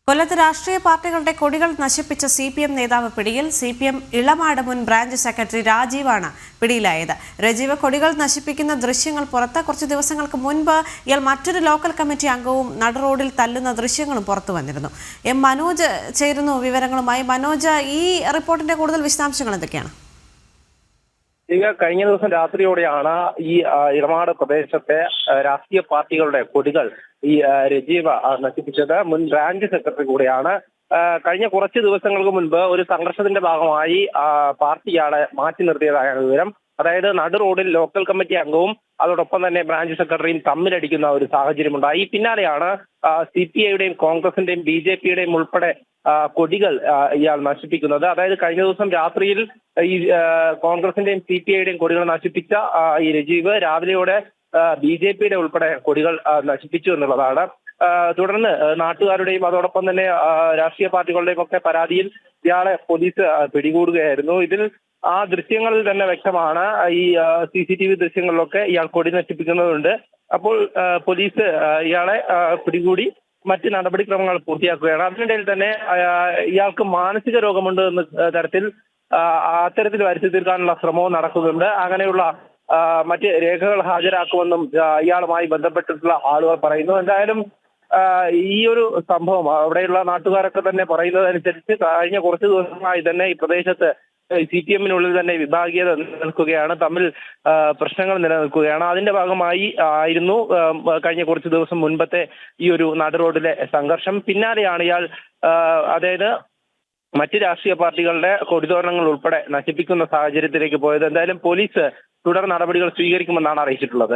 കൊല്ലത്ത് രാഷ്ട്രീയ പാർട്ടികളുടെ കൊടികൾ നശിപ്പിച്ച CPM നേതാവ് പിടിയിൽ. CPM ഇളമാട് മുൻ ബ്രാഞ്ച് സെക്രട്ടറി രാജീവാണ് പിടിയിലായത്. രജീവ് കൊടികൾ നശിപ്പിക്കുന്ന ദൃശ്യങ്ങൾ പുറത്ത്. കുറച്ച് ദിവസങ്ങൾക്ക് മുൻപ് ഇയാൾ മറ്റൊരു ലോക്കൽ കമ്മിറ്റി അംഗവും നടുറോഡിൽ തല്ലുന്ന ദൃശ്യങ്ങളും പുറത്തു വന്നിരുന്നു. മനോജ് ചേരുന്നു വിവരങ്ങളുമായി. മനോജ്, ഈ റിപ്പോർട്ടിന്റെ കൂടുതൽ വിശദാംശങ്ങൾ എന്തൊക്കെയാണ്? കഴിഞ്ഞ ദിവസം രാത്രിയോടെയാണ് ഈ ഇളമാട് പ്രദേശത്തെ രാഷ്ട്രീയ പാർട്ടികളുടെ കൊടികൾ ഈ രജീവ നശിപ്പിച്ചത്. മുൻ ബ്രാഞ്ച് സെക്രട്ടറി കൂടെയാണ്. കഴിഞ്ഞ കുറച്ച് ദിവസങ്ങൾക്ക് മുൻപ് ഒരു സംഘർഷത്തിന്റെ ഭാഗമായി പാർട്ടി ഇയാളെ മാറ്റി നിർത്തിയതായാണ് വിവരം. അതായത് നടു റോഡിൽ ലോക്കൽ കമ്മിറ്റി അംഗവും അതോടൊപ്പം തന്നെ ബ്രാഞ്ച് സെക്രട്ടറിയും തമ്മിലടിക്കുന്ന ഒരു സാഹചര്യമുണ്ടായി. പിന്നാലെയാണ് CPIയുടെയും കോൺഗ്രസിന്റെയും BJPയുടെയും ഉൾപ്പെടെ കൊടികൾ ഇയാൾ നശിപ്പിക്കുന്നത്. അതായത് കഴിഞ്ഞ ദിവസം രാത്രിയിൽ ഈ കോൺഗ്രസിന്റെയും CPIയുടെയും കൊടികൾ നശിപ്പിച്ച ഈ രജീവ് രാവിലെയോടെ BJPയുടെ ഉൾപ്പെടെ കൊടികൾ നശിപ്പിച്ചു എന്നുള്ളതാണ്. തുടർന്ന് നാട്ടുകാരുടെയും അതോടൊപ്പം തന്നെ രാഷ്ട്രീയ പാർട്ടികളുടെയും ഒക്കെ പരാതിയിൽ ഇയാളെ പോലീസ് പിടികൂടുകയായിരുന്നു. ഇതിൽ ആ ദൃശ്യങ്ങളിൽ തന്നെ വ്യക്തമാണ്, ഈ CCTV ദൃശ്യങ്ങളിലൊക്കെ ഇയാൾ കൊടി നശിപ്പിക്കുന്നുണ്ട്. അപ്പോൾ പോലീസ് ഇയാളെ പിടികൂടി മറ്റ് നടപടിക്രമങ്ങൾ പൂർത്തിയാക്കുകയാണ്. അതിനിടയിൽ തന്നെ ഇയാൾക്ക് മാനസിക രോഗമുണ്ട് എന്ന തരത്തിൽ അത്തരത്തിൽ വരുത്തി തീർക്കാനുള്ള ശ്രമവും നടക്കുന്നുണ്ട്. അങ്ങനെയുള്ള മറ്റ് രേഖകൾ ഹാജരാക്കുമെന്നും ഇയാളുമായി ബന്ധപ്പെട്ടിട്ടുള്ള ആളുകൾ പറയുന്നു. എന്തായാലും ഈ ഒരു സംഭവം അവിടെയുള്ള നാട്ടുകാരൊക്കെ തന്നെ പറയുന്നതനുസരിച്ച് കഴിഞ്ഞ കുറച്ച് ദിവസമായി തന്നെ ഈ പ്രദേശത്ത് CPMനുള്ളിൽ തന്നെ വിഭാഗീയത നിലനിൽക്കുകയാണ്, തമ്മിൽ പ്രശ്നങ്ങൾ നിലനിൽക്കുകയാണ്. അതിന്റെ ഭാഗമായി ആയിരുന്നു കഴിഞ്ഞ കുറച്ച് ദിവസം മുൻപത്തെ ഈ ഒരു നടു റോഡിലെ സംഘർഷം. പിന്നാലെയാണ് ഇയാൾ അതായത് മറ്റ് രാഷ്ട്രീയ പാർട്ടികളുടെ കൊടിതോരണങ്ങൾ ഉൾപ്പെടെ നശിപ്പിക്കുന്ന സാഹചര്യത്തിലേക്ക് പോയത്. എന്തായാലും പോലീസ് തുടർ നടപടികൾ സ്വീകരിക്കുമെന്നാണ് അറിയിച്ചിട്ടുള്ളത്.